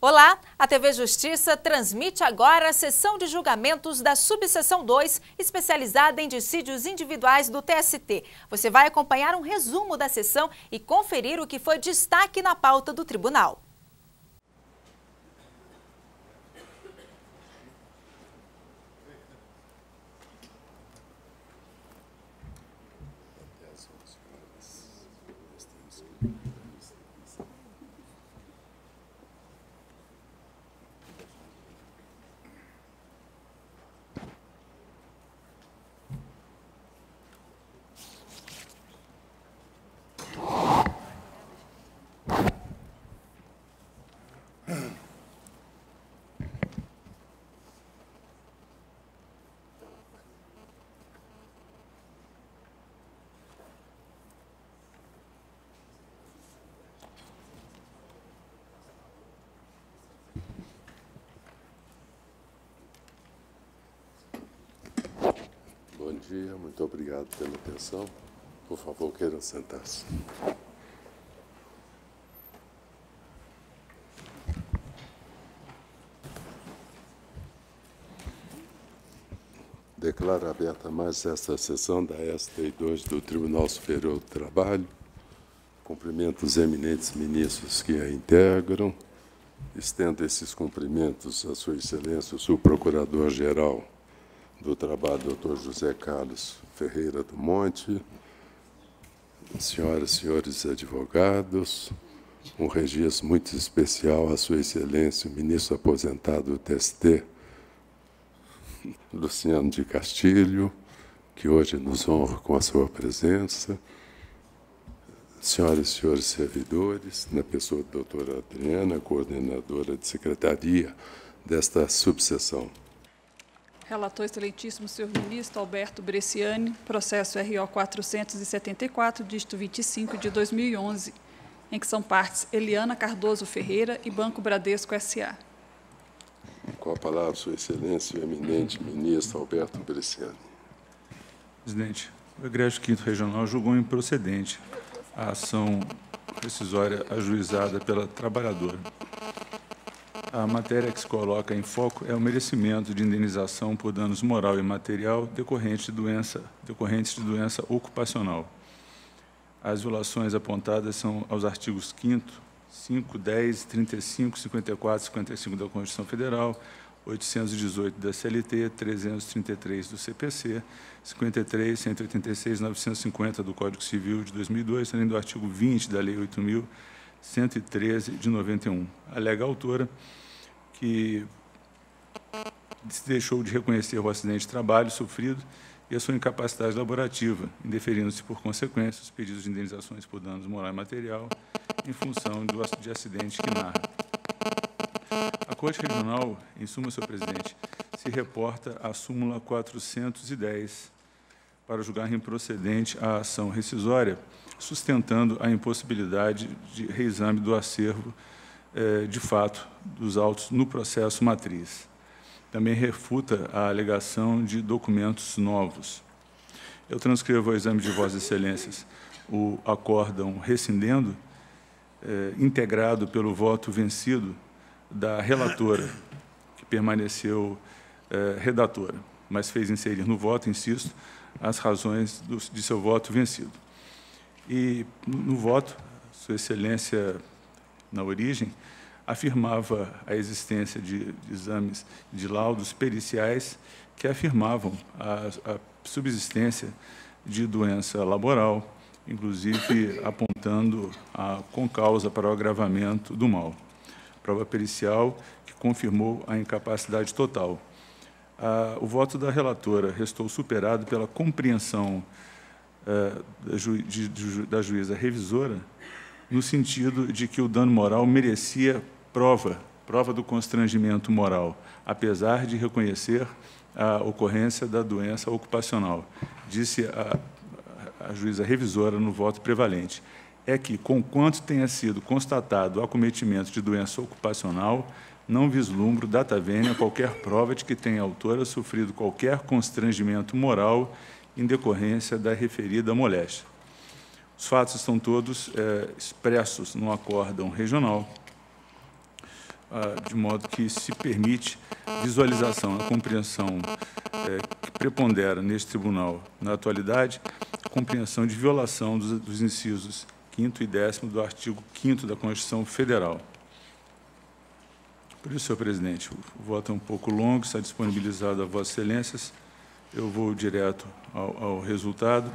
Olá, a TV Justiça transmite agora a sessão de julgamentos da Subseção 2, especializada em dissídios individuais do TST. Você vai acompanhar um resumo da sessão e conferir o que foi destaque na pauta do tribunal. Bom dia, muito obrigado pela atenção. Por favor, queiram sentar-se. Declaro aberta mais esta sessão da STI2 do Tribunal Superior do Trabalho. Cumprimento os eminentes ministros que a integram. Estendo esses cumprimentos à Sua Excelência, o Subprocurador-Geral do Trabalho, Dr. José Carlos Ferreira do Monte, senhoras e senhores advogados, um registro muito especial à Sua Excelência, o ministro aposentado do TST, Luciano de Castilho, que hoje nos honra com a sua presença, senhoras e senhores servidores, na pessoa da doutora Adriana, coordenadora de secretaria desta subseção. Relator excelentíssimo, senhor ministro Alberto Bresciani, processo RO 474, dígito 25 de 2011, em que são partes Eliana Cardoso Ferreira e Banco Bradesco S.A. Com a palavra, Sua Excelência, o eminente ministro Alberto Bresciani. Presidente, o Egrégio Quinto Regional julgou improcedente a ação rescisória ajuizada pela trabalhadora. A matéria que se coloca em foco é o merecimento de indenização por danos moral e material decorrentes de doença ocupacional. As violações apontadas são aos artigos 5º, 5, 10, 35, 54 e 55 da Constituição Federal, 818 da CLT, 333 do CPC, 53, 186, 950 do Código Civil de 2002, além do artigo 20 da Lei 8.113 de 91. Alega a autora que se deixou de reconhecer o acidente de trabalho sofrido e a sua incapacidade laborativa, indeferindo-se, por consequência, os pedidos de indenizações por danos moral e material em função de acidente que narra. A Corte Regional, em suma, senhor presidente, se reporta à súmula 410 para julgar improcedente a ação rescisória, sustentando a impossibilidade de reexame do acervo de fato dos autos no processo matriz. Também refuta a alegação de documentos novos. Eu transcrevo ao exame de Vossas Excelências o acórdão rescindendo, integrado pelo voto vencido da relatora, que permaneceu redatora, mas fez inserir no voto, insisto, as razões de seu voto vencido. E, no voto, Sua Excelência, na origem, afirmava a existência de exames de laudos periciais que afirmavam a subsistência de doença laboral, inclusive apontando a concausa para o agravamento do mal. Prova pericial que confirmou a incapacidade total. O voto da relatora restou superado pela compreensão da juíza revisora, no sentido de que o dano moral merecia prova do constrangimento moral, apesar de reconhecer a ocorrência da doença ocupacional. Disse a juíza revisora no voto prevalente, é que, conquanto tenha sido constatado o acometimento de doença ocupacional, não vislumbro data vênia qualquer prova de que tenha a autora sofrido qualquer constrangimento moral em decorrência da referida moléstia. Os fatos estão todos expressos no acórdão regional. de modo que se permite visualização, a compreensão que prepondera neste tribunal na atualidade, a compreensão de violação dos incisos 5º e 10º do artigo 5º da Constituição Federal. Por isso, senhor presidente, o voto é um pouco longo, está disponibilizado a vossas excelências. Eu vou direto ao resultado.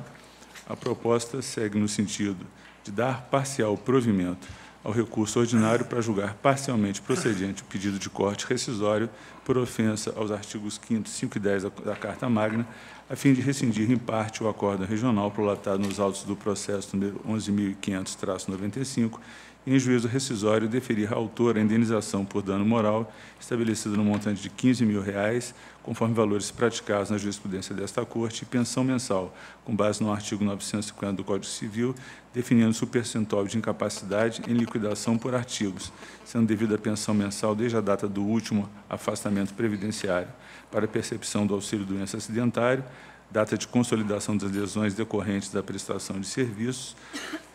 A proposta segue no sentido de dar parcial provimento ao recurso ordinário para julgar parcialmente procedente o pedido de corte rescisório por ofensa aos artigos 5º, 5 e 10 da Carta Magna, a fim de rescindir em parte o acórdão regional prolatado nos autos do processo número 11.500-95, e, em juízo rescisório, deferir à autora a indenização por dano moral, estabelecida no montante de R$ 15.000, conforme valores praticados na jurisprudência desta Corte, e pensão mensal, com base no artigo 950 do Código Civil, definindo-se o percentual de incapacidade em liquidação por artigos, sendo devida a pensão mensal desde a data do último afastamento previdenciário para a percepção do auxílio-doença acidentário, data de consolidação das lesões decorrentes da prestação de serviços,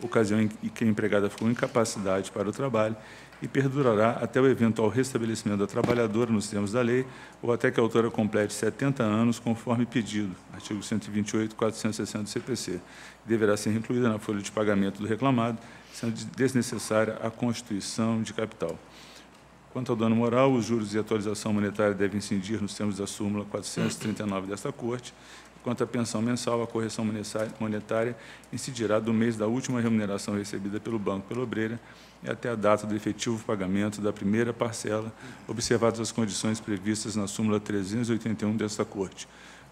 ocasião em que a empregada ficou incapacidade para o trabalho, e perdurará até o eventual restabelecimento da trabalhadora nos termos da lei ou até que a autora complete 70 anos, conforme pedido, artigo 128, 460 do CPC. Deverá ser incluída na folha de pagamento do reclamado, sendo desnecessária a constituição de capital. Quanto ao dano moral, os juros e atualização monetária devem incidir nos termos da súmula 439 desta Corte. Quanto à pensão mensal, a correção monetária incidirá do mês da última remuneração recebida pelo Banco pela Obreira e até a data do efetivo pagamento da primeira parcela, observadas as condições previstas na súmula 381 desta Corte.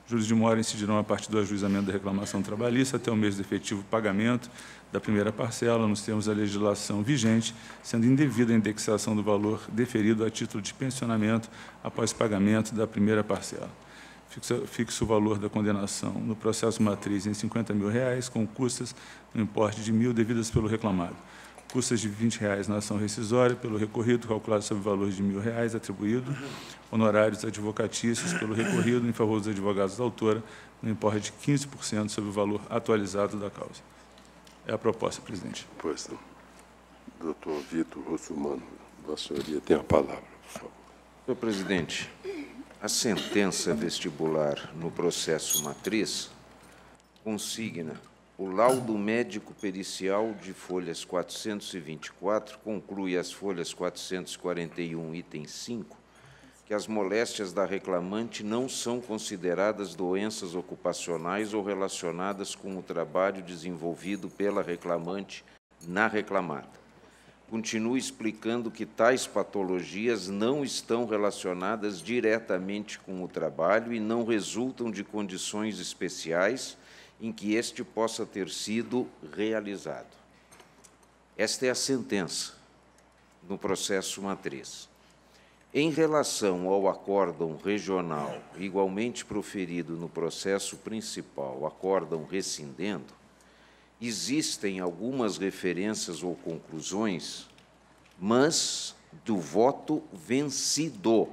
Juros de mora incidirão a partir do ajuizamento da reclamação trabalhista até o mês do efetivo pagamento da primeira parcela, nos termos da legislação vigente, sendo indevida a indexação do valor deferido a título de pensionamento após pagamento da primeira parcela. Fixa o valor da condenação no processo matriz em R$ 50.000, com custas no importe de R$ 1.000 devidas pelo reclamado. Custas de R$ 20 na ação rescisória pelo recorrido, calculado sobre o valor de R$ 1.000 atribuído. Honorários advocatícios pelo recorrido em favor dos advogados da autora, no importe de 15% sobre o valor atualizado da causa. É a proposta, presidente. Pois não. Doutor Vitor Russumano, Vossa Senhoria tem a palavra, por favor. Senhor presidente, a sentença vestibular no processo matriz consigna o laudo médico pericial de folhas 424, conclui as folhas 441, item 5, que as moléstias da reclamante não são consideradas doenças ocupacionais ou relacionadas com o trabalho desenvolvido pela reclamante na reclamada. Continua explicando que tais patologias não estão relacionadas diretamente com o trabalho e não resultam de condições especiais em que este possa ter sido realizado. Esta é a sentença no processo matriz. Em relação ao acórdão regional, igualmente proferido no processo principal, acórdão rescindendo, existem algumas referências ou conclusões, mas do voto vencido.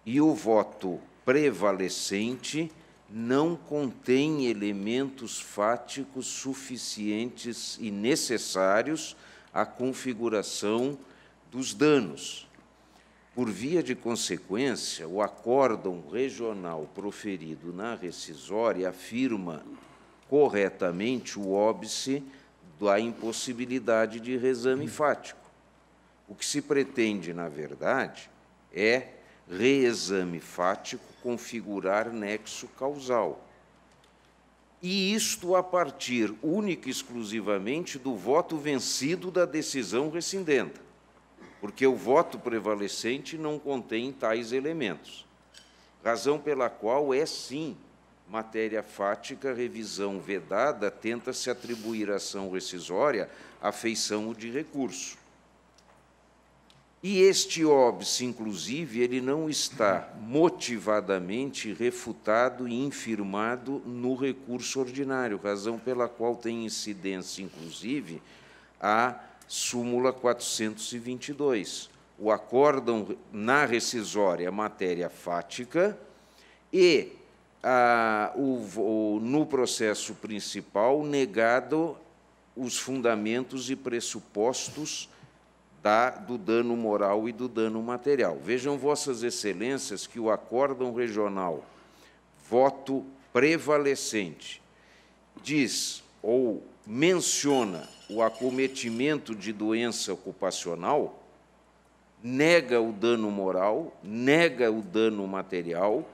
E o voto prevalecente não contém elementos fáticos suficientes e necessários à configuração dos danos. Por via de consequência, o acórdão regional proferido na rescisória afirma corretamente o óbice da impossibilidade de reexame fático. O que se pretende, na verdade, é reexame fático configurar nexo causal. E isto a partir única e exclusivamente do voto vencido da decisão rescindenda, porque o voto prevalecente não contém tais elementos, razão pela qual é, sim, matéria fática, revisão vedada, tenta-se atribuir à ação rescisória a feição de recurso. E este óbice, inclusive, ele não está motivadamente refutado e infirmado no recurso ordinário, razão pela qual tem incidência, inclusive, a súmula 422. O acórdão na rescisória matéria fática e no processo principal negado os fundamentos e pressupostos do dano moral e do dano material. Vejam, Vossas Excelências, que o acórdão regional voto prevalecente diz ou menciona o acometimento de doença ocupacional, nega o dano moral, nega o dano material,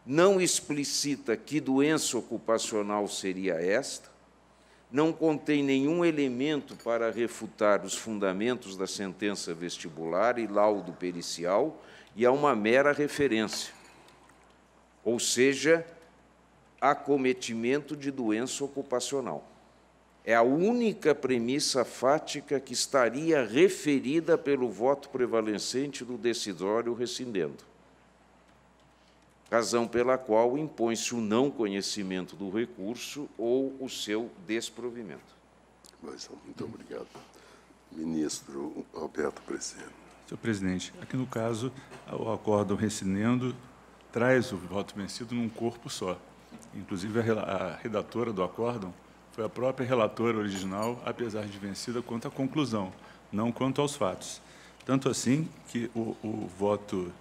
não explicita que doença ocupacional seria esta, não contém nenhum elemento para refutar os fundamentos da sentença vestibular e laudo pericial, e é uma mera referência, ou seja, acometimento de doença ocupacional. É a única premissa fática que estaria referida pelo voto prevalecente do decisório rescindendo, razão pela qual impõe-se o não conhecimento do recurso ou o seu desprovimento. Muito obrigado. Ministro Alberto Bresciani. Senhor presidente, aqui no caso, o acórdão rescindendo traz o voto vencido num corpo só. Inclusive, a redatora do acórdão foi a própria relatora original, apesar de vencida quanto à conclusão, não quanto aos fatos. Tanto assim que o voto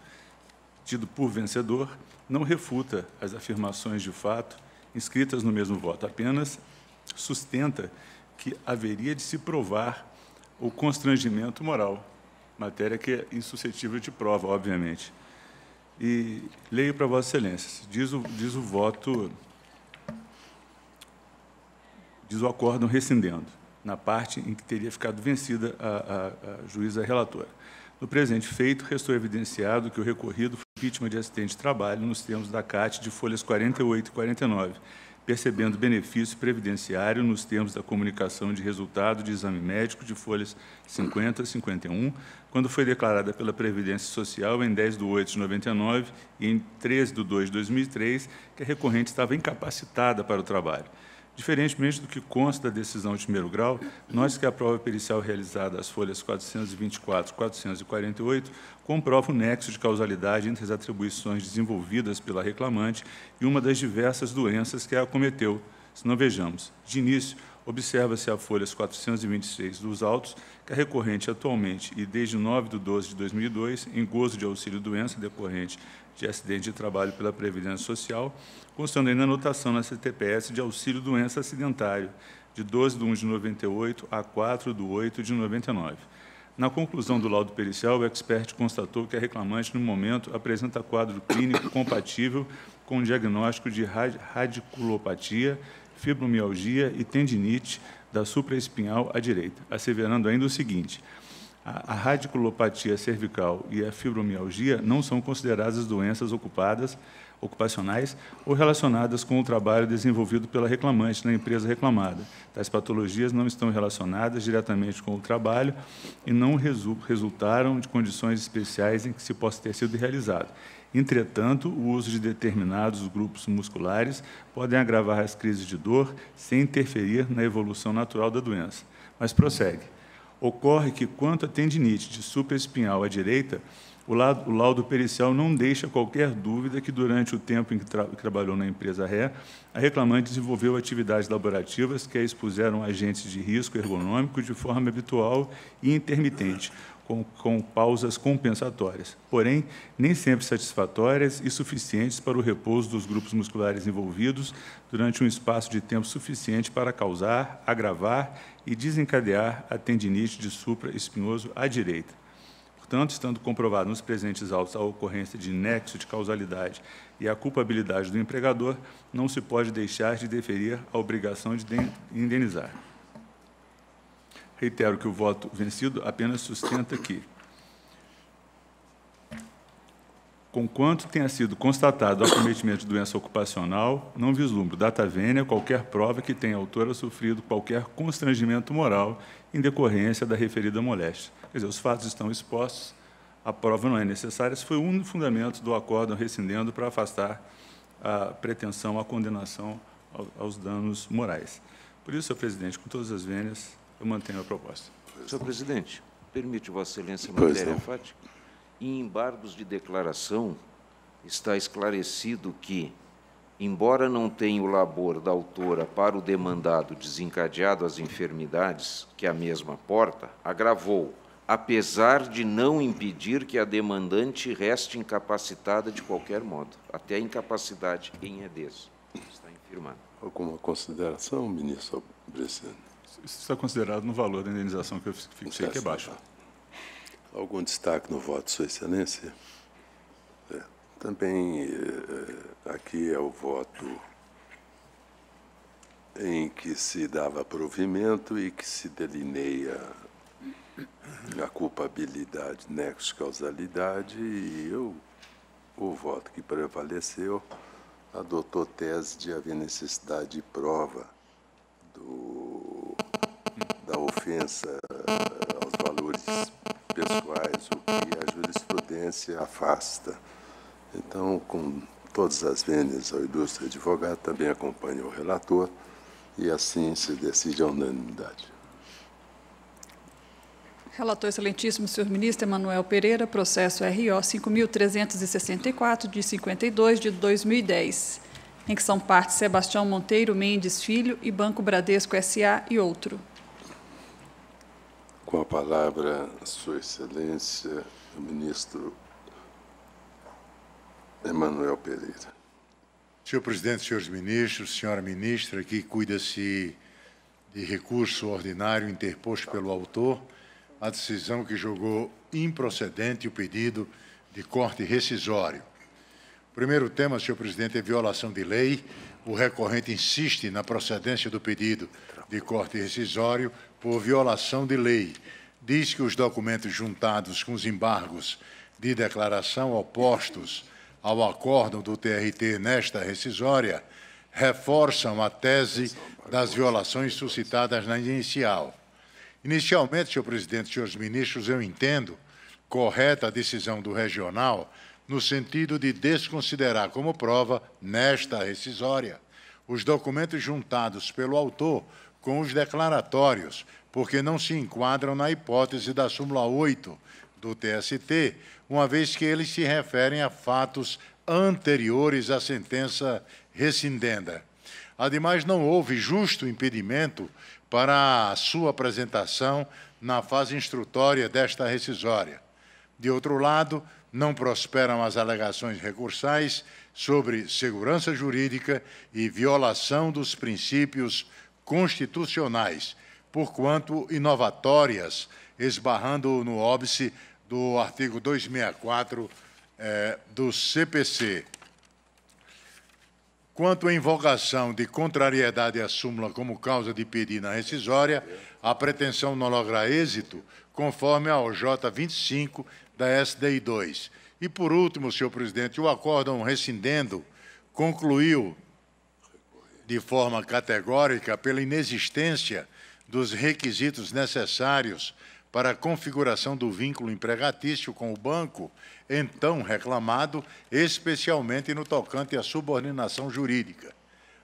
tido por vencedor não refuta as afirmações de fato inscritas no mesmo voto, apenas sustenta que haveria de se provar o constrangimento moral, matéria que é insuscetível de prova, obviamente. E leio para Vossas Excelências, diz o voto, diz o acórdão rescindendo, na parte em que teria ficado vencida a juíza relatora. No presente feito, restou evidenciado que o recorrido foi vítima de acidente de trabalho nos termos da CAT de folhas 48 e 49, percebendo benefício previdenciário nos termos da comunicação de resultado de exame médico de folhas 50 e 51, quando foi declarada pela Previdência Social em 10/8 de 99 e em 13/2 de 2003 que a recorrente estava incapacitada para o trabalho. Diferentemente do que consta da decisão de primeiro grau, nós que a prova pericial realizada às folhas 424 e 448 comprova o nexo de causalidade entre as atribuições desenvolvidas pela reclamante e uma das diversas doenças que a acometeu. Se não vejamos, de início, observa-se a folhas 426 dos autos que a recorrente atualmente e desde 9/12 de 2002, em gozo de auxílio-doença decorrente de acidente de trabalho pela Previdência Social, constando ainda a anotação na CTPS de auxílio-doença acidentário, de 12/1 de 98 a 4/8 de 99. Na conclusão do laudo pericial, o expert constatou que a reclamante, no momento, apresenta quadro clínico compatível com o diagnóstico de radiculopatia, fibromialgia e tendinite da supraespinhal à direita, asseverando ainda o seguinte: a radiculopatia cervical e a fibromialgia não são consideradas doenças ocupacionais ou relacionadas com o trabalho desenvolvido pela reclamante na empresa reclamada. Tais patologias não estão relacionadas diretamente com o trabalho e não resultaram de condições especiais em que se possa ter sido realizado. Entretanto, o uso de determinados grupos musculares podem agravar as crises de dor sem interferir na evolução natural da doença. Mas prossegue. Ocorre que, quanto à tendinite de supraespinhal à direita, o laudo pericial não deixa qualquer dúvida que, durante o tempo em que trabalhou na empresa ré, a reclamante desenvolveu atividades laborativas que a expuseram a agentes de risco ergonômico de forma habitual e intermitente, com pausas compensatórias, porém, nem sempre satisfatórias e suficientes para o repouso dos grupos musculares envolvidos durante um espaço de tempo suficiente para causar, agravar e desencadear a tendinite de supraespinhoso à direita. Portanto, estando comprovado nos presentes autos a ocorrência de nexo de causalidade e a culpabilidade do empregador, não se pode deixar de deferir a obrigação de indenizar. Reitero que o voto vencido apenas sustenta que, conquanto tenha sido constatado o acometimento de doença ocupacional, não vislumbro data vênia qualquer prova que tenha a autora sofrido qualquer constrangimento moral em decorrência da referida moléstia. Quer dizer, os fatos estão expostos, a prova não é necessária. Esse foi o único fundamento do acórdão rescindendo para afastar a pretensão, a condenação aos danos morais. Por isso, senhor presidente, com todas as vênias, eu mantenho a proposta. Senhor presidente, permite Vossa Excelência matéria fática? Em embargos de declaração, está esclarecido que, embora não tenha o labor da autora para o demandado desencadeado as enfermidades que a mesma porta, agravou apesar de não impedir que a demandante reste incapacitada de qualquer modo, até a incapacidade em edez. Está infirmado. Alguma consideração, ministro Bresciani? Isso está considerado no valor da indenização que eu fixei, que é baixo. Algum destaque no voto, Sua Excelência? Também aqui é o voto em que se dava provimento e que se delineia a culpabilidade, nexo de causalidade, e o voto que prevaleceu adotou tese de haver necessidade de prova da ofensa aos valores pessoais, o que a jurisprudência afasta. Então, com todas as vênias ao ilustre advogado, também acompanha o relator, e assim se decide a unanimidade. Relator excelentíssimo, senhor ministro Emanuel Pereira, processo RO 5.364, de 52, de 2010, em que são partes Sebastião Monteiro Mendes Filho e Banco Bradesco S.A. e outro. Com a palavra, Sua Excelência, o ministro Emanuel Pereira. Senhor presidente, senhores ministros, senhora ministra, aqui cuida-se de recurso ordinário interposto pelo autor, a decisão que julgou improcedente o pedido de corte rescisório. O primeiro tema, senhor presidente, é violação de lei. O recorrente insiste na procedência do pedido de corte rescisório por violação de lei. Diz que os documentos juntados com os embargos de declaração opostos ao acórdão do TRT nesta rescisória reforçam a tese das violações suscitadas na inicial. Inicialmente, senhor presidente, senhores ministros, eu entendo correta a decisão do regional no sentido de desconsiderar como prova, nesta rescisória, os documentos juntados pelo autor com os declaratórios, porque não se enquadram na hipótese da súmula 8 do TST, uma vez que eles se referem a fatos anteriores à sentença rescindenda. Ademais, não houve justo impedimento para a sua apresentação na fase instrutória desta rescisória. De outro lado, não prosperam as alegações recursais sobre segurança jurídica e violação dos princípios constitucionais, porquanto inovatórias, esbarrando no óbice do artigo 264 do CPC. Quanto à invocação de contrariedade à súmula como causa de pedir na rescisória, a pretensão não logra êxito, conforme a OJ 25 da SDI 2. E, por último, senhor presidente, o acórdão rescindendo concluiu de forma categórica pela inexistência dos requisitos necessários para a configuração do vínculo empregatício com o banco, então reclamado, especialmente no tocante à subordinação jurídica.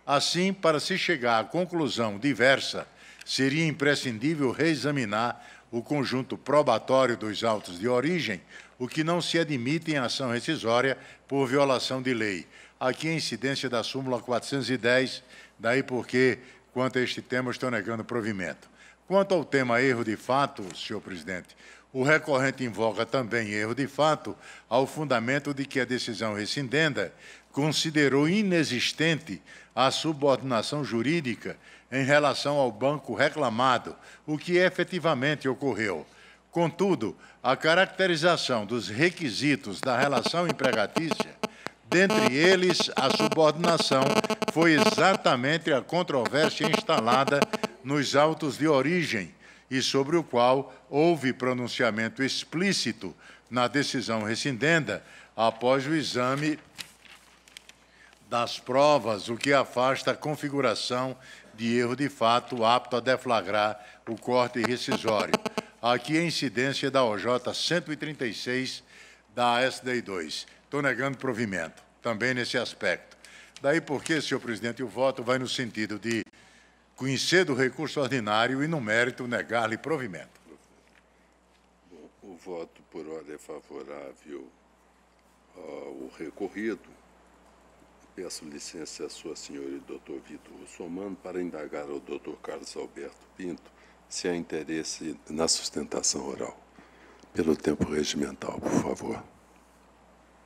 Assim, para se chegar à conclusão diversa, seria imprescindível reexaminar o conjunto probatório dos autos de origem, o que não se admite em ação rescisória por violação de lei. Aqui a incidência da súmula 410, daí porque, quanto a este tema, estou negando provimento. Quanto ao tema erro de fato, senhor presidente, o recorrente invoca também erro de fato ao fundamento de que a decisão rescindenda considerou inexistente a subordinação jurídica em relação ao banco reclamado, o que efetivamente ocorreu. Contudo, a caracterização dos requisitos da relação empregatícia, dentre eles a subordinação, foi exatamente a controvérsia instalada nos autos de origem e sobre o qual houve pronunciamento explícito na decisão rescindenda após o exame das provas, o que afasta a configuração de erro de fato apto a deflagrar o corte rescisório. Aqui a incidência da OJ 136 da SDI 2. Estou negando provimento, também nesse aspecto. Daí porque, senhor presidente, o voto vai no sentido de conhecer do recurso ordinário e, no mérito, negar-lhe provimento. Bom, o voto por ordem é favorável ao recorrido. Peço licença à sua senhora e doutor Vitor Russomano para indagar ao doutor Carlos Alberto Pinto se há interesse na sustentação oral. pelo tempo regimental, por favor.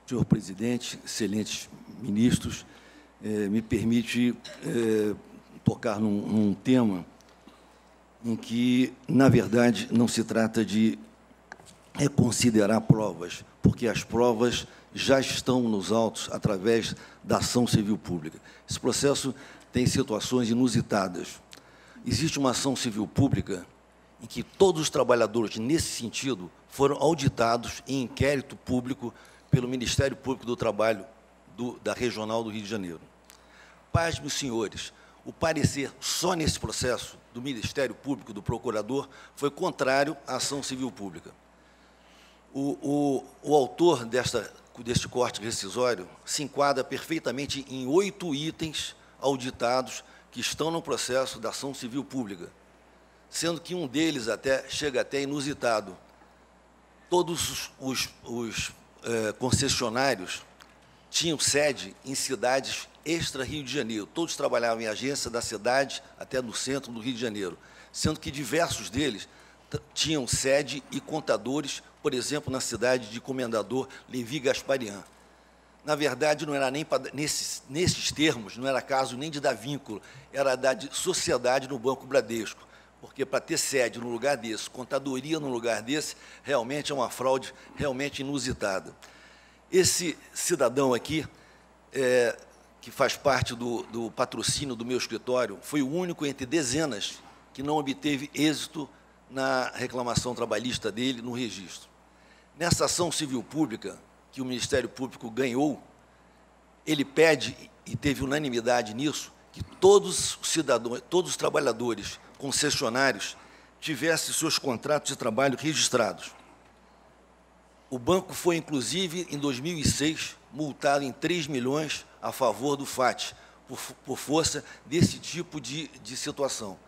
Senhor presidente, excelentes ministros, me permite tocar num tema em que, na verdade, não se trata de considerar provas, porque as provas já estão nos autos através da ação civil pública. Esse processo tem situações inusitadas. Existe uma ação civil pública em que todos os trabalhadores, nesse sentido, foram auditados em inquérito público pelo Ministério Público do Trabalho da Regional do Rio de Janeiro. Pasmem os senhores, o parecer só nesse processo do Ministério Público, do procurador, foi contrário à ação civil pública. O autor deste corte rescisório se enquadra perfeitamente em 8 itens auditados que estão no processo da ação civil pública, sendo que um deles chega até inusitado. Todos os concessionários tinham sede em cidades extra-Rio de Janeiro. Todos trabalhavam em agência da cidade até no centro do Rio de Janeiro, sendo que diversos deles tinham sede e contadores, por exemplo, na cidade de Comendador Levi Gasparian. Na verdade, não era nem nesses termos, não era caso nem de dar vínculo, era da sociedade no Banco Bradesco, porque para ter sede no lugar desse, contadoria no lugar desse, realmente é uma fraude realmente inusitada. Esse cidadão aqui, que faz parte do patrocínio do meu escritório, foi o único entre dezenas que não obteve êxito na reclamação trabalhista dele no registro. Nessa ação civil pública que o Ministério Público ganhou, ele pede, e teve unanimidade nisso, que todos os cidadãos, todos os trabalhadores concessionários tivessem seus contratos de trabalho registrados. O banco foi, inclusive, em 2006, multado em 3 milhões a favor do FAT, por força desse tipo de situação.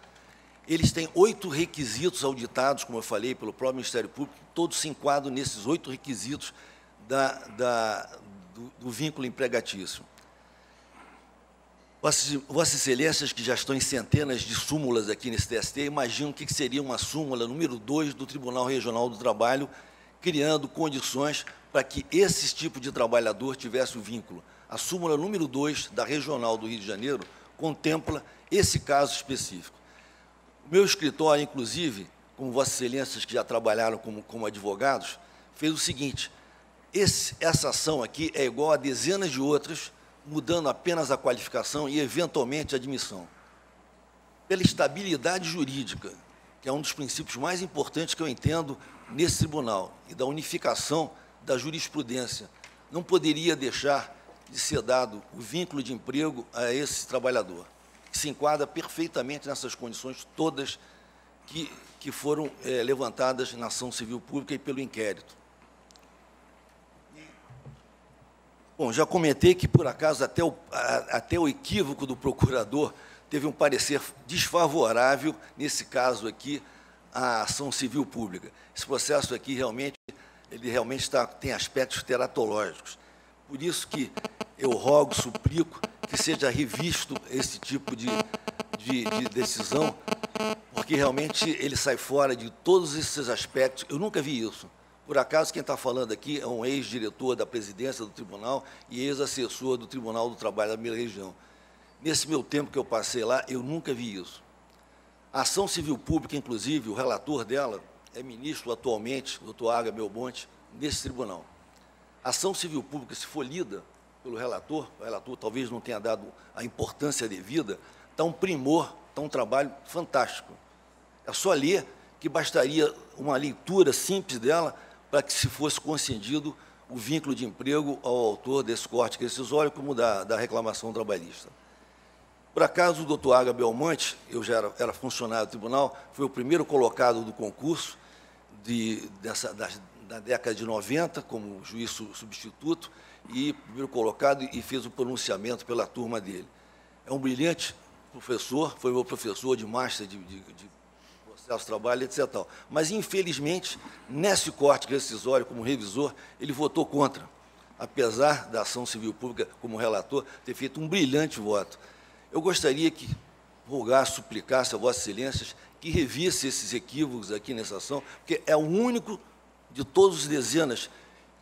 Eles têm 8 requisitos auditados, como eu falei, pelo próprio Ministério Público, todos se enquadram nesses 8 requisitos do vínculo empregatício. Vossas Excelências, que já estão em centenas de súmulas aqui nesse TST, imaginam o que seria uma súmula número 2 do Tribunal Regional do Trabalho, criando condições para que esse tipo de trabalhador tivesse o vínculo. A súmula número 2 da Regional do Rio de Janeiro contempla esse caso específico. O meu escritório, inclusive, como Vossas Excelências que já trabalharam como advogados, fez o seguinte: essa ação aqui é igual a dezenas de outras, mudando apenas a qualificação e, eventualmente, a admissão. Pela estabilidade jurídica, que é um dos princípios mais importantes que eu entendo nesse tribunal, e da unificação da jurisprudência, não poderia deixar de ser dado o vínculo de emprego a esse trabalhador, que se enquadra perfeitamente nessas condições todas que foram levantadas na ação civil pública e pelo inquérito. Bom, já comentei que, por acaso, até o equívoco do procurador teve um parecer desfavorável, nesse caso aqui, à ação civil pública. Esse processo aqui, ele realmente tem aspectos teratológicos. Por isso que eu rogo, suplico, que seja revisto esse tipo de decisão, porque realmente ele sai fora de todos esses aspectos. Eu nunca vi isso. Por acaso, quem está falando aqui é um ex-diretor da presidência do tribunal e ex-assessor do Tribunal do Trabalho da minha região. Nesse meu tempo que eu passei lá, eu nunca vi isso. A ação civil pública, inclusive, o relator dela é ministro atualmente, o doutor Aga Belmonte, nesse tribunal. A ação civil pública, se for lida pelo relator, o relator talvez não tenha dado a importância devida, está um primor, está um trabalho fantástico. É só ler que bastaria uma leitura simples dela para que se fosse concedido o vínculo de emprego ao autor desse corte rescisório, como da reclamação trabalhista. Por acaso, o doutor Aga Belmonte, eu já era funcionário do tribunal, foi o primeiro colocado do concurso da década de 90, como juiz substituto, e primeiro colocado e fez o pronunciamento pela turma dele. É um brilhante professor, foi meu professor de master de processo de trabalho, etc. Mas, infelizmente, nesse corte rescisório, como revisor, ele votou contra, apesar da ação civil pública, como relator, ter feito um brilhante voto. Eu gostaria que rogasse, suplicasse a Vossas Excelências que revisse esses equívocos aqui nessa ação, porque é o único de todos os dezenas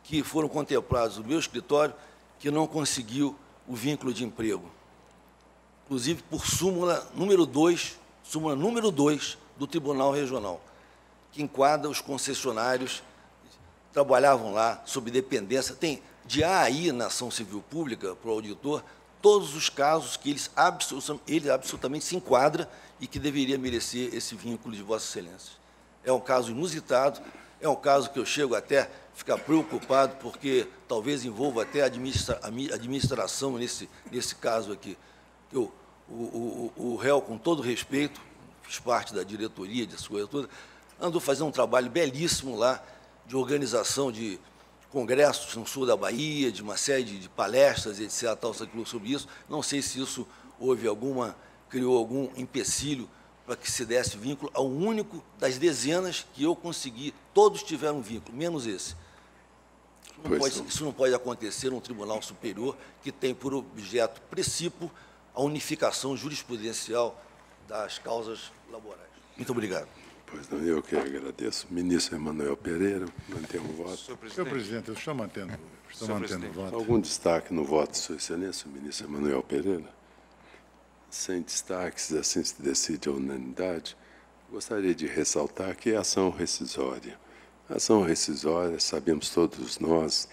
que foram contemplados no meu escritório que não conseguiu o vínculo de emprego. Inclusive por súmula número 2 do Tribunal Regional, que enquadra os concessionários que trabalhavam lá sob dependência. Tem de A a I na ação civil pública para o auditor todos os casos que ele absolutamente se enquadra e que deveria merecer esse vínculo de Vossa Excelência. É um caso inusitado, é um caso que eu chego até a ficar preocupado, porque talvez envolva até a administração nesse caso aqui. O réu, com todo respeito, fiz parte da diretoria dessa coisa toda, andou fazendo um trabalho belíssimo lá de organização de congressos no sul da Bahia, de uma série de palestras, etc., tal, sobre isso. Não sei se isso criou algum empecilho para que se desse vínculo ao único das dezenas que eu consegui. Todos tiveram vínculo, menos esse. Isso não pode acontecer num tribunal superior que tem por objeto princípio a unificação jurisprudencial das causas laborais. Muito obrigado. Pois não, eu que agradeço. Ministro Emanuel Pereira, mantém o voto. Senhor presidente, eu estou mantendo o voto. Algum destaque no voto de Sua Excelência, ministro Emanuel Pereira? Sem destaques, assim se decide a unanimidade. Gostaria de ressaltar que é ação rescisória. A ação rescisória, sabemos todos nós,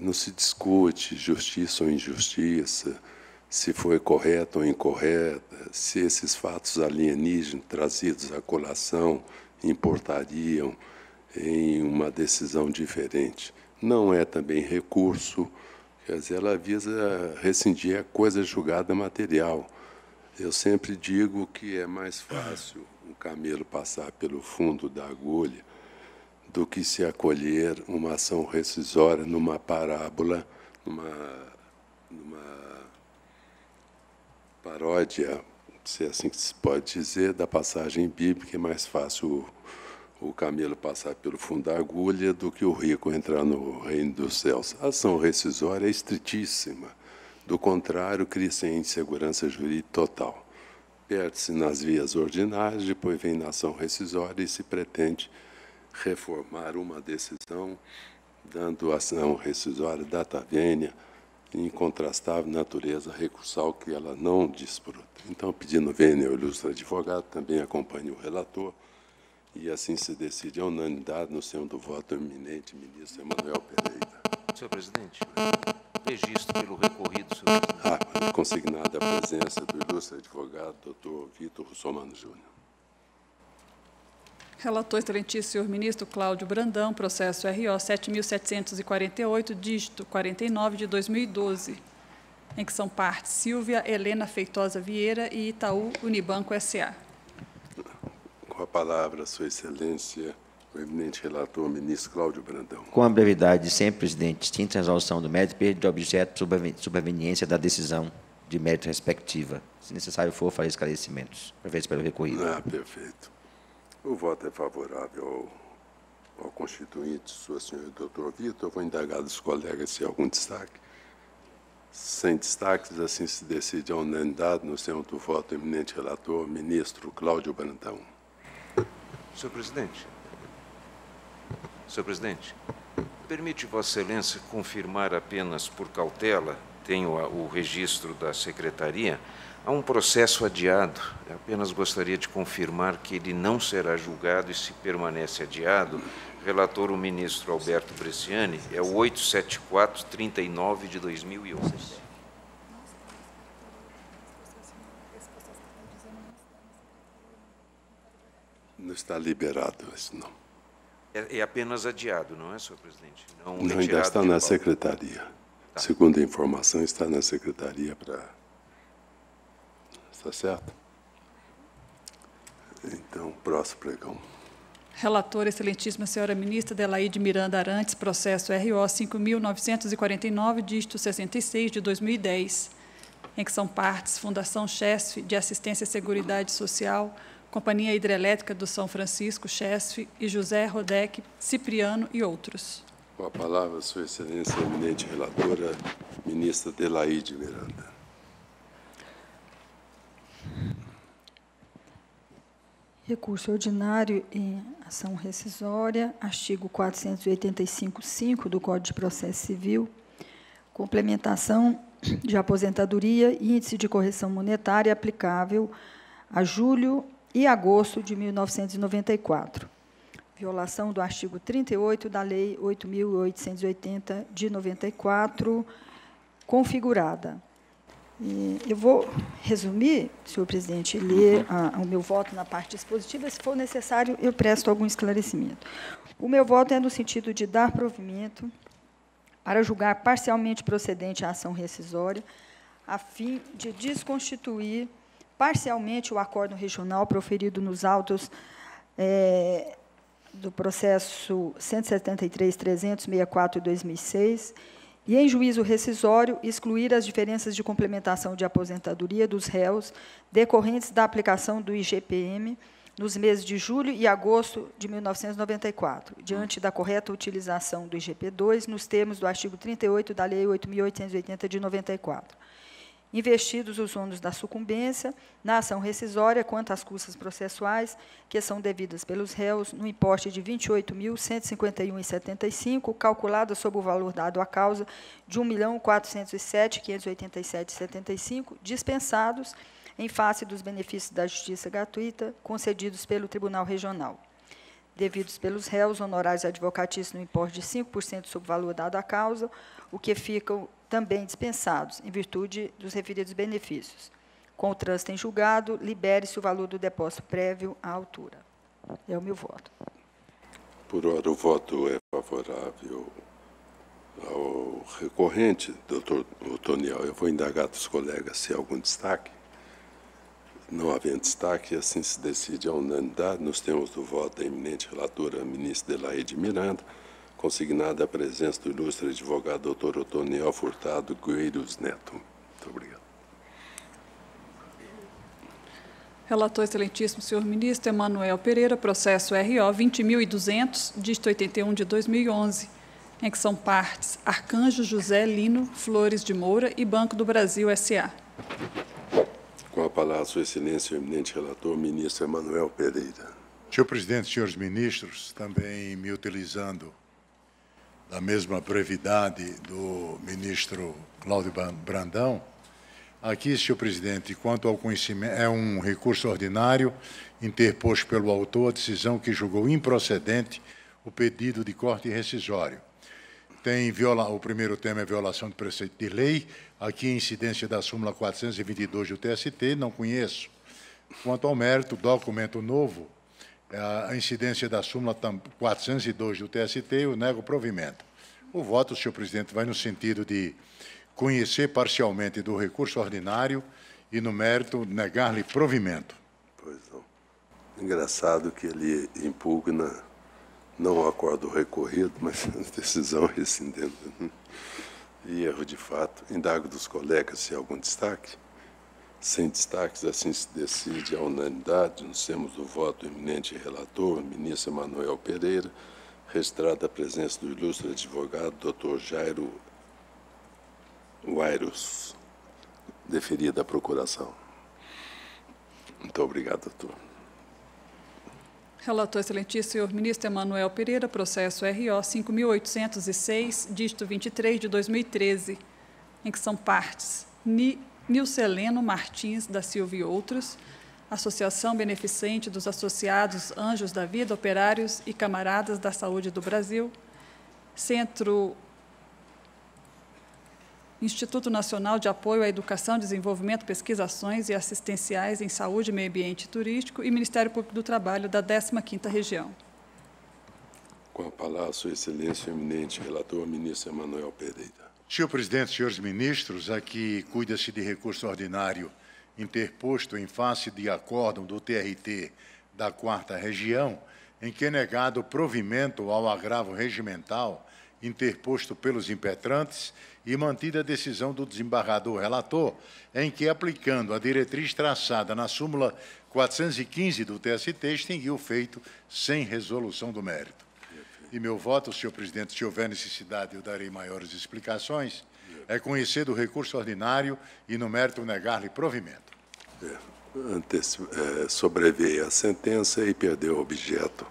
não se discute justiça ou injustiça, se foi correta ou incorreta, se esses fatos alienígenas trazidos à colação importariam em uma decisão diferente. Não é também recurso, quer dizer, ela visa rescindir a coisa julgada material. Eu sempre digo que é mais fácil um camelo passar pelo fundo da agulha do que se acolher uma ação rescisória numa parábola, numa paródia, se é assim que se pode dizer, da passagem bíblica. É mais fácil o camelo passar pelo fundo da agulha do que o rico entrar no reino dos céus. A ação rescisória é estritíssima. Do contrário, cria-se a insegurança jurídica total. Perde-se nas vias ordinárias, depois vem na ação rescisória e se pretende reformar uma decisão, dando à ação rescisória data vênia, incontrastável natureza recursal que ela não desfruta. Então, pedindo vênia ao ilustre advogado, também acompanhe o relator, e assim se decide a unanimidade no senhor do voto eminente, ministro Emanuel Pereira. Senhor presidente, registro pelo recorrido, senhor presidente. Consignada a presença do ilustre advogado, doutor Vitor Russomano Júnior. Relator excelentíssimo senhor ministro Cláudio Brandão, processo RO 7.748, dígito 49 de 2012, em que são partes Silvia Helena Feitosa Vieira e Itaú Unibanco S.A. Com a palavra, Sua Excelência, o eminente relator, ministro Cláudio Brandão. Com a brevidade de sempre, presidente, sem resolução do mérito, perda de objeto sobreveniência da decisão de mérito respectiva. Se necessário for, farei esclarecimentos. Perfeito pelo recorrido. Perfeito. O voto é favorável ao constituinte, sua senhora doutor Vitor. Eu vou indagar dos colegas se há algum destaque. Sem destaques, assim se decide a unanimidade no senhor do voto eminente relator, ministro Cláudio Brandão. Senhor presidente, permite Vossa Excelência confirmar apenas por cautela, tenho o registro da secretaria, há um processo adiado. Eu apenas gostaria de confirmar que ele não será julgado e, se permanece adiado, relator o ministro Alberto Bresciani, é o 874-39 de 2011. Não está liberado isso, não. É apenas adiado, não é, senhor presidente? Não, ainda está na secretaria. Tá. Segundo a informação, está na secretaria para... Está certo? Então, próximo pregão. Relatora excelentíssima senhora ministra Adelaide Miranda Arantes, processo RO 5.949, dígito 66 de 2010, em que são partes Fundação Chesf de Assistência e Seguridade Social, Companhia Hidrelétrica do São Francisco, Chesf, e José Rodec Cipriano e outros. Com a palavra, Sua Excelência, a eminente relatora, ministra Adelaide Miranda. Recurso ordinário em ação rescisória, artigo 485-5 do Código de Processo Civil, complementação de aposentadoria e índice de correção monetária aplicável a julho e agosto de 1994. Violação do artigo 38 da Lei 8.880, de 94, configurada. Eu vou resumir, senhor presidente, ler o meu voto na parte dispositiva. Se for necessário, eu presto algum esclarecimento. O meu voto é no sentido de dar provimento para julgar parcialmente procedente a ação rescisória, a fim de desconstituir parcialmente o acórdão regional proferido nos autos do processo 173.300.64/2006, e, em juízo rescisório, excluir as diferenças de complementação de aposentadoria dos réus decorrentes da aplicação do IGPM nos meses de julho e agosto de 1994, diante da correta utilização do IGP-2, nos termos do artigo 38 da Lei 8.880, de 94. Investidos os ônus da sucumbência na ação rescisória quanto às custas processuais que são devidas pelos réus no importe de R$ 28.151,75, calculada sob o valor dado à causa de R$ 1.407.587,75, dispensados em face dos benefícios da justiça gratuita concedidos pelo Tribunal Regional, devidos pelos réus honorários advocatícios no importe de 5% sobre o valor dado à causa, o que ficam também dispensados, em virtude dos referidos benefícios. Com o trânsito em julgado, libere-se o valor do depósito prévio à altura. É o meu voto. Por ora, o voto é favorável ao recorrente, doutor Otoniel. Eu vou indagar dos colegas se há algum destaque. Não havendo destaque, assim se decide a unanimidade. Nos termos do voto da eminente relatora, a ministra Adelaide Miranda, consignada a presença do ilustre advogado doutor Otoniel Furtado Gueiros Neto. Muito obrigado. Relator excelentíssimo, senhor ministro Emanuel Pereira, processo RO 20.200, dígito 81 de 2011, em que são partes Arcanjo José Lino Flores de Moura e Banco do Brasil S.A. Com a palavra, sua excelência, o eminente relator, ministro Emanuel Pereira. Senhor presidente, senhores ministros, também me utilizando da mesma brevidade do ministro Cláudio Brandão, aqui, senhor presidente, quanto ao conhecimento, é um recurso ordinário interposto pelo autor a decisão que julgou improcedente o pedido de corte rescisório. O primeiro tema é violação do preceito de lei, aqui incidência da súmula 422 do TST, não conheço. Quanto ao mérito, documento novo, a incidência da súmula 402 do TST, eu nego o provimento. O voto, senhor presidente, vai no sentido de conhecer parcialmente do recurso ordinário e, no mérito, negar-lhe provimento. Pois não. Engraçado que ele impugna não o acordo recorrido, mas a decisão rescindendo. E erro de fato. Indago dos colegas se há algum destaque. Sem destaques, assim se decide a unanimidade. Nos termos do voto do eminente relator, ministro Emanuel Pereira, registrada a presença do ilustre advogado, doutor Jairo Wairos, deferida a procuração. Muito obrigado, doutor. Relator excelentíssimo, senhor ministro Emanuel Pereira, processo RO 5.806, dígito 23 de 2013, em que são partes Nilceleno Martins da Silva e outros, Associação Beneficente dos Associados Anjos da Vida, Operários e Camaradas da Saúde do Brasil, Instituto Nacional de Apoio à Educação, Desenvolvimento, Pesquisações e Assistenciais em Saúde, Meio Ambiente e Turístico e Ministério Público do Trabalho da 15ª Região. Com a palavra, sua excelência, o eminente relator, ministro Emanuel Pereira. Senhor presidente, senhores ministros, aqui cuida-se de recurso ordinário interposto em face de acórdão do TRT da 4ª Região, em que é negado provimento ao agravo regimental interposto pelos impetrantes e mantida a decisão do desembargador relator, em que, aplicando a diretriz traçada na súmula 415 do TST, extinguiu o feito sem resolução do mérito. E meu voto, senhor presidente, se houver necessidade, eu darei maiores explicações, é conhecer do recurso ordinário e, no mérito, negar-lhe provimento. sobreveio à sentença e perdeu o objeto.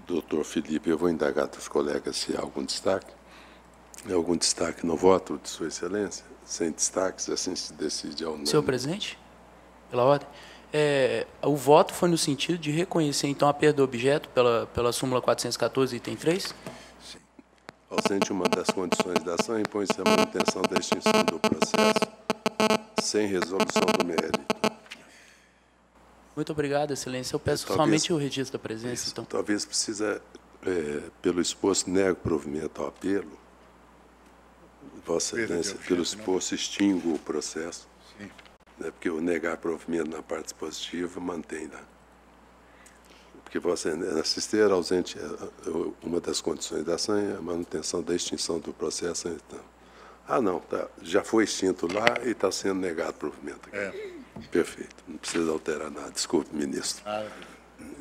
Doutor Felipe, eu vou indagar dos colegas se há algum destaque. Algum destaque no voto de Sua Excelência? Sem destaques, assim se decide ao unânime. Senhor presidente, pela ordem, o voto foi no sentido de reconhecer, então, a perda do objeto pela súmula 414, item 3? Sim. Ausente uma das condições da ação, impõe-se a manutenção da extinção do processo, sem resolução do mérito. Muito obrigado, Excelência. Eu peço somente o registro da presença, então. Talvez precisa, pelo exposto, nego provimento ao apelo. Vossa Excelência, pelo exposto, extingo o processo. Sim. Né, porque o negar provimento na parte dispositiva mantém, né? Porque Vossa Excelência, assister ausente, uma das condições da ação é a manutenção da extinção do processo. Então. Ah, não, tá, já foi extinto lá e está sendo negado provimento aqui. Perfeito, não precisa alterar nada. Desculpe, ministro.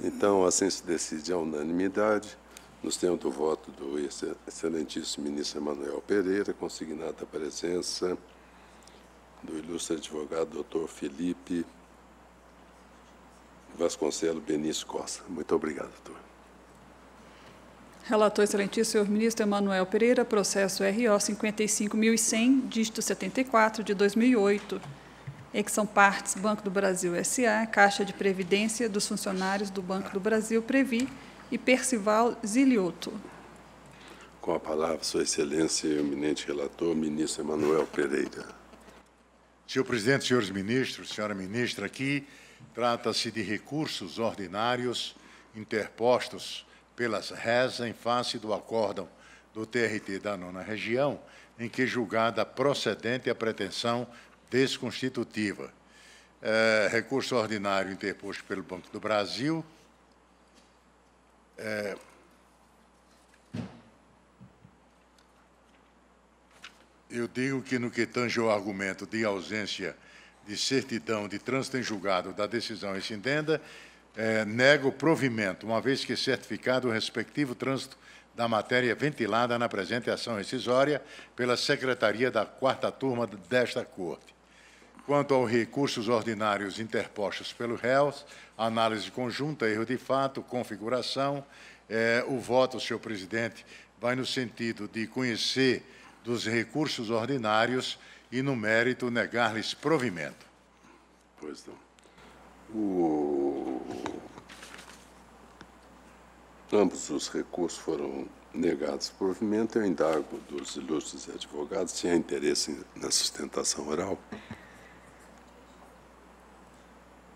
Então, assim se decide a unanimidade. Nos temos o voto do excelentíssimo ministro Emanuel Pereira, consignada a presença do ilustre advogado doutor Felipe Vasconcelos Benício Costa. Muito obrigado, doutor. Relator excelentíssimo senhor ministro Emanuel Pereira, processo RO 55.100, dígito 74, de 2008, em que são partes Banco do Brasil S.A., Caixa de Previdência dos Funcionários do Banco do Brasil, Previ, e Percival Zilioto. Com a palavra, Sua Excelência e o eminente relator, ministro Emanuel Pereira. Senhor presidente, senhores ministros, senhora ministra, aqui trata-se de recursos ordinários interpostos pelas RES em face do acórdão do TRT da 9ª Região, em que julgada procedente a pretensão desconstitutiva. Recurso ordinário interposto pelo Banco do Brasil. Eu digo que, no que tange ao argumento de ausência de certidão de trânsito em julgado da decisão excedenda, nego provimento, uma vez que certificado o respectivo trânsito da matéria ventilada na presente ação rescisória pela Secretaria da 4ª Turma desta Corte. Quanto aos recursos ordinários interpostos pelo réus, análise conjunta, erro de fato, configuração, o voto, senhor presidente, vai no sentido de conhecer dos recursos ordinários e, no mérito, negar-lhes provimento. Pois não. Ambos os recursos foram negados por provimento. Eu indago dos ilustres advogados se há interesse na sustentação oral.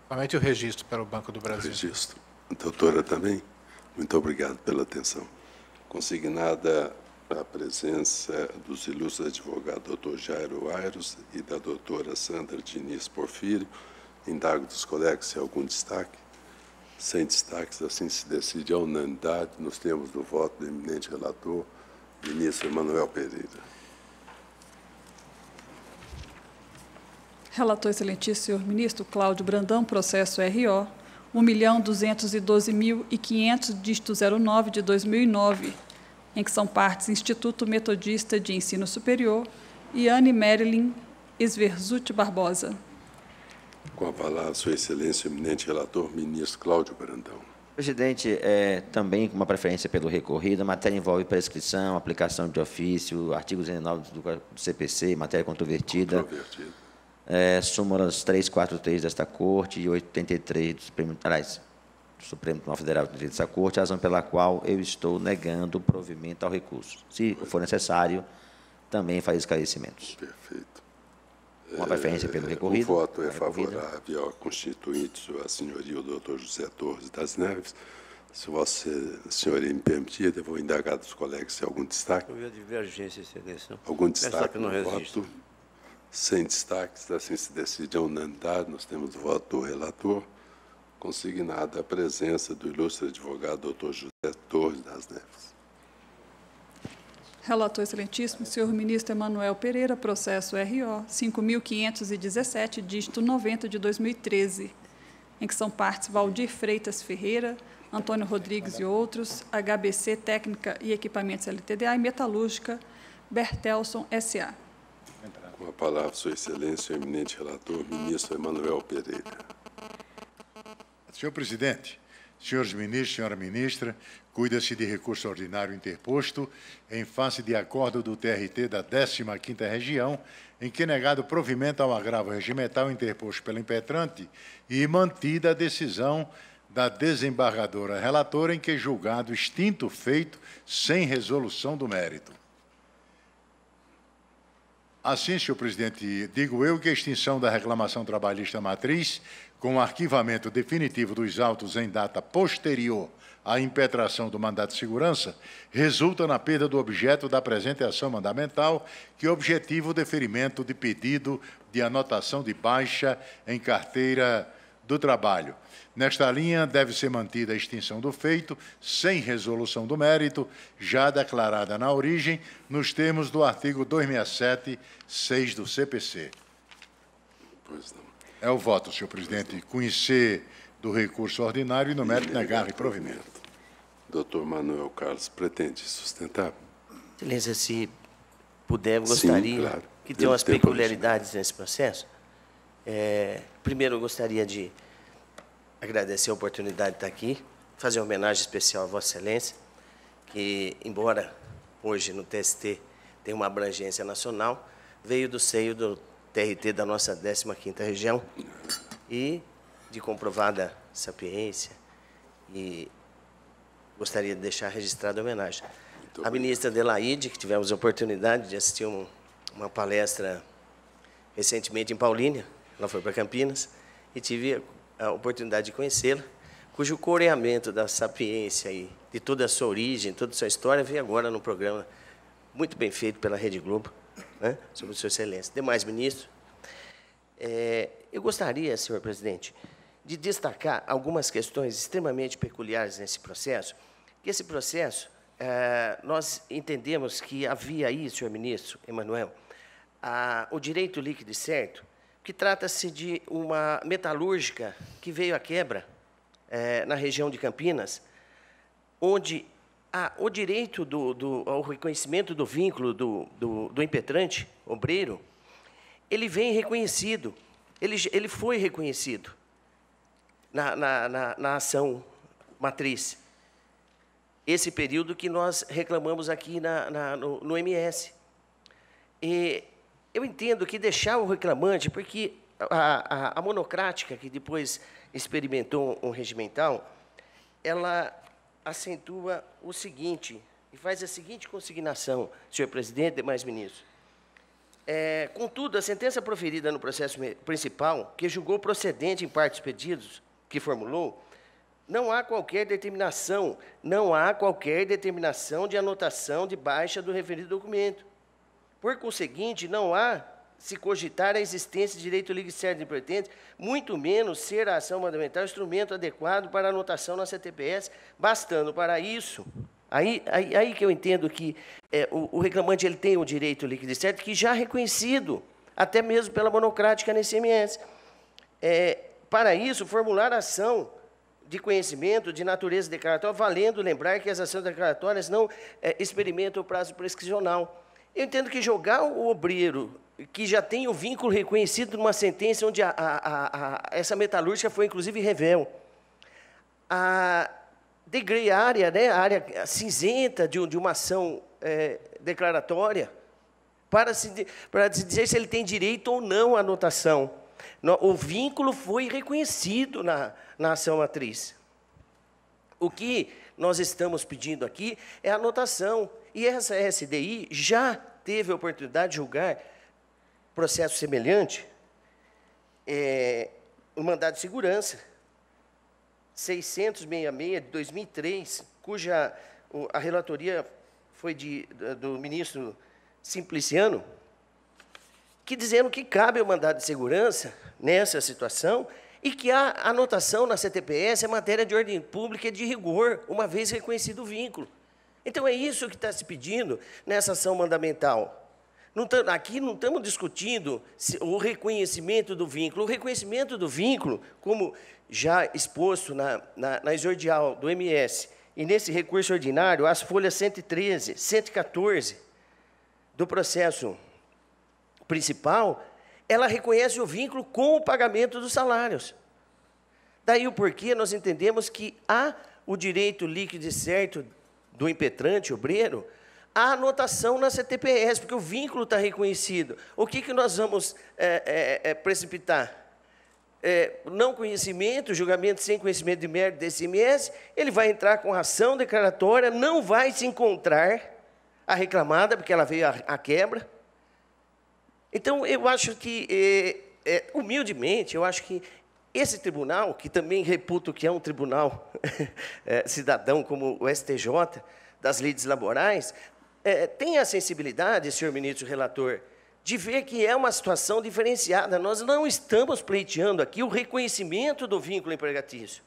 Somente o registro para o Banco do Brasil. Registro. Doutora também, muito obrigado pela atenção. Consignada a presença dos ilustres advogados doutor Jairo Airos e da doutora Sandra Diniz Porfírio, indago dos colegas se há algum destaque. Sem destaques, assim se decide a unanimidade. Nós temos no voto do eminente relator, ministro Emanuel Pereira. Relator excelentíssimo senhor ministro Cláudio Brandão, processo RO 1.212.500, dígito 09, de 2009, em que são partes Instituto Metodista de Ensino Superior e Anne Marilyn Esverzuti Barbosa. Com a palavra, Sua Excelência, o eminente relator, ministro Cláudio Brandão. Presidente, também com uma preferência pelo recorrido, a matéria envolve prescrição, aplicação de ofício, artigo 19 do CPC, matéria controvertida. Súmulas 343 desta Corte e 83 do Supremo, aliás, do Supremo Tribunal Federal dessa Corte, razão pela qual eu estou negando o provimento ao recurso. Se for necessário, também farei esclarecimentos. Perfeito. Uma preferência pelo recorrido. O voto é favorável ao constituinte, sua senhoria, o doutor José Torres das Neves. Se Vossa Senhoria me permitir, eu vou indagar dos colegas se há algum destaque. Houve divergência, Excelência. Algum destaque no voto? Sem destaques, assim se decide a unanimidade. Nós temos o voto do relator, consignada a presença do ilustre advogado doutor José Torres das Neves. Relator excelentíssimo, senhor ministro Emanuel Pereira, processo RO 5.517, dígito 90, de 2013, em que são partes Valdir Freitas Ferreira, Antônio Rodrigues e outros, HBC Técnica e Equipamentos LTDA e Metalúrgica, Bertelson S.A. Com a palavra, Sua Excelência, o eminente relator, ministro Emanuel Pereira. Senhor presidente, senhores ministros, senhora ministra, cuida-se de recurso ordinário interposto em face de acordo do TRT da 15ª Região, em que negado provimento ao agravo regimental interposto pela impetrante e mantida a decisão da desembargadora relatora em que julgado extinto feito sem resolução do mérito. Assim, senhor presidente, digo eu que a extinção da reclamação trabalhista matriz, com o arquivamento definitivo dos autos em data posterior à impetração do mandato de segurança, resulta na perda do objeto da presente ação mandamental, que objetiva o deferimento de pedido de anotação de baixa em carteira do trabalho. Nesta linha, deve ser mantida a extinção do feito, sem resolução do mérito, já declarada na origem, nos termos do artigo 267, 6 do CPC. Pois não. É o voto, senhor presidente, conhecer do recurso ordinário e no mérito negar e provimento. Doutor Manuel Carlos, pretende sustentar? Excelência, se puder, gostaria Sim, claro. que tem umas peculiaridades nesse processo. Primeiro, eu gostaria de agradecer a oportunidade de estar aqui, fazer uma homenagem especial a Vossa Excelência, que, embora hoje no TST tenha uma abrangência nacional, veio do seio do TRT da nossa 15ª Região e de comprovada sapiência, e gostaria de deixar registrada a homenagem. A ministra Adelaide, que tivemos a oportunidade de assistir uma palestra recentemente em Paulínia, ela foi para Campinas, e tive a oportunidade de conhecê-la, cujo coreamento da sapiência e de toda a sua origem, toda a sua história, veio agora no programa muito bem feito pela Rede Globo, né, sobre Sua Excelência. Demais ministros, eu gostaria, senhor presidente, de destacar algumas questões extremamente peculiares nesse processo, que esse processo, nós entendemos que havia aí, senhor ministro Emanuel, o direito líquido e certo, que trata-se de uma metalúrgica que veio à quebra na região de Campinas, onde o direito ao reconhecimento do vínculo do impetrante, obreiro, ele vem reconhecido, ele foi reconhecido na ação matriz. Esse período que nós reclamamos aqui no MS. E eu entendo que deixar o reclamante, porque a monocrática, que depois experimentou um regimental, ela acentua o seguinte, e faz a seguinte consignação, senhor presidente e demais ministros. Contudo, a sentença proferida no processo principal, que julgou procedente em partes pedidos, que formulou, não há qualquer determinação de anotação de baixa do referido documento. Por conseguinte, não há se cogitar a existência de direito líquido certo de impertinente, muito menos ser a ação mandamental instrumento adequado para anotação na CTPS, bastando para isso. Aí que eu entendo que o reclamante ele tem o direito líquido certo, que já é reconhecido, até mesmo pela monocrática nesse MS. Para isso, formular ação de conhecimento de natureza declaratória, valendo lembrar que as ações declaratórias não experimentam o prazo prescricional. Eu entendo que jogar o obreiro, que já tem o vínculo reconhecido numa sentença onde essa metalúrgica foi, inclusive, revel, a degree área, né, a área cinzenta de uma ação declaratória, para se dizer se ele tem direito ou não à anotação. O vínculo foi reconhecido na ação matriz. O que nós estamos pedindo aqui é a anotação. E essa SDI já teve a oportunidade de julgar processo semelhante, o mandado de segurança, 666 de 2003, cuja a relatoria foi do ministro Simpliciano, que dizendo que cabe ao mandado de segurança nessa situação e que a anotação na CTPS é matéria de ordem pública e de rigor, uma vez reconhecido o vínculo. Então, é isso que está se pedindo nessa ação mandamental. Aqui não estamos discutindo o reconhecimento do vínculo. O reconhecimento do vínculo, como já exposto na exordial do MS, e nesse recurso ordinário, as folhas 113, 114 do processo principal, ela reconhece o vínculo com o pagamento dos salários. Daí o porquê nós entendemos que há o direito líquido e certo do impetrante obreiro, a anotação na CTPS, porque o vínculo está reconhecido. O que nós vamos precipitar? Não conhecimento, julgamento sem conhecimento de mérito do ICMS, ele vai entrar com ação declaratória, não vai se encontrar a reclamada, porque ela veio à quebra. Então, eu acho que, humildemente, eu acho que esse tribunal, que também reputo que é um tribunal cidadão como o STJ, das leis laborais, tem a sensibilidade, senhor ministro relator, de ver que é uma situação diferenciada. Nós não estamos pleiteando aqui o reconhecimento do vínculo empregatício.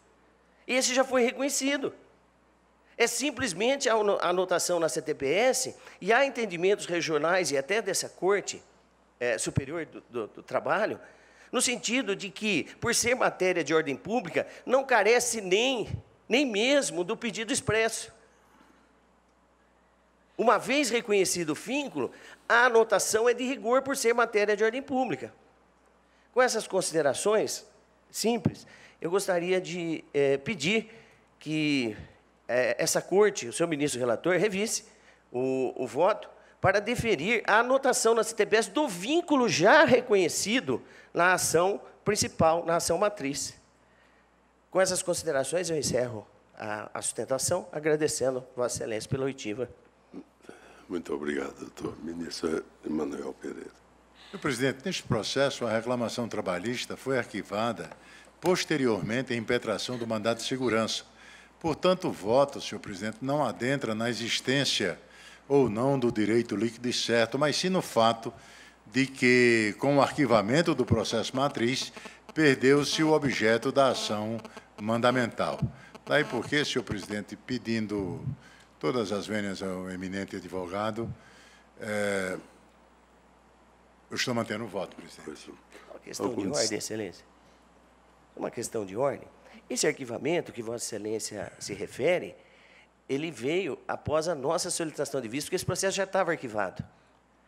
Esse já foi reconhecido. É simplesmente a anotação na CTPS, e há entendimentos regionais e até dessa Corte Superior do Trabalho, no sentido de que, por ser matéria de ordem pública, não carece nem mesmo do pedido expresso. Uma vez reconhecido o vínculo, a anotação é de rigor por ser matéria de ordem pública. Com essas considerações simples, eu gostaria de pedir que essa Corte, o senhor ministro relator, revise o voto para deferir a anotação na CTPS do vínculo já reconhecido na ação principal, na ação matriz. Com essas considerações, eu encerro a sustentação, agradecendo Vossa Excelência pela oitiva. Muito obrigado, doutor ministro Emanuel Pereira. Senhor presidente, neste processo, a reclamação trabalhista foi arquivada posteriormente à impetração do mandato de segurança. Portanto, o voto, senhor presidente, não adentra na existência ou não do direito líquido e certo, mas sim no fato de que, com o arquivamento do processo matriz, perdeu-se o objeto da ação mandamental. Daí porque, senhor presidente, pedindo todas as vênias ao eminente advogado, eu estou mantendo o voto, presidente. Uma questão de ordem, excelência. Uma questão de ordem. Esse arquivamento que Vossa Excelência se refere, ele veio após a nossa solicitação de visto, porque esse processo já estava arquivado.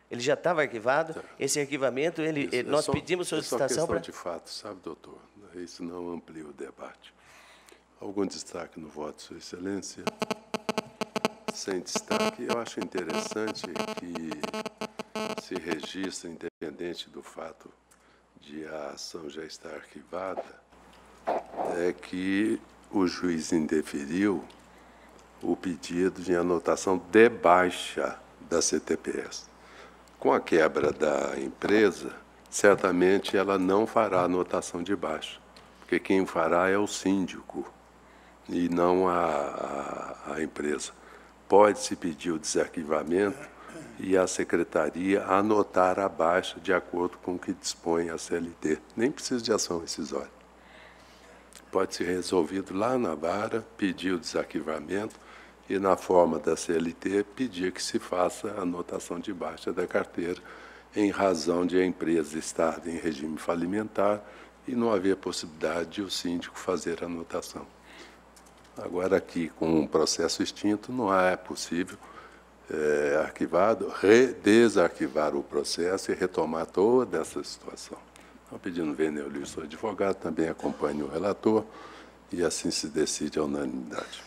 Ele já estava arquivado, esse arquivamento, nós pedimos solicitação para... É só questão de fato, sabe, doutor? Isso não amplia o debate. Algum destaque no voto, Sua Excelência? Sem destaque, eu acho interessante que se registre, independente do fato de a ação já estar arquivada, é que o juiz indeferiu o pedido de anotação de baixa da CTPS. Com a quebra da empresa, certamente ela não fará anotação de baixa, porque quem fará é o síndico e não a empresa. Pode-se pedir o desarquivamento e a secretaria anotar a baixa de acordo com o que dispõe a CLT. Nem precisa de ação rescisória. Pode ser resolvido lá na vara, pedir o desarquivamento e, na forma da CLT, pedir que se faça a anotação de baixa da carteira, em razão de a empresa estar em regime falimentar e não haver possibilidade de o síndico fazer a anotação. Agora, aqui, com um processo extinto, não é possível desarquivar o processo e retomar toda essa situação. Então, pedindo vênia ao livro, sou advogado, também acompanho o relator, e assim se decide a unanimidade.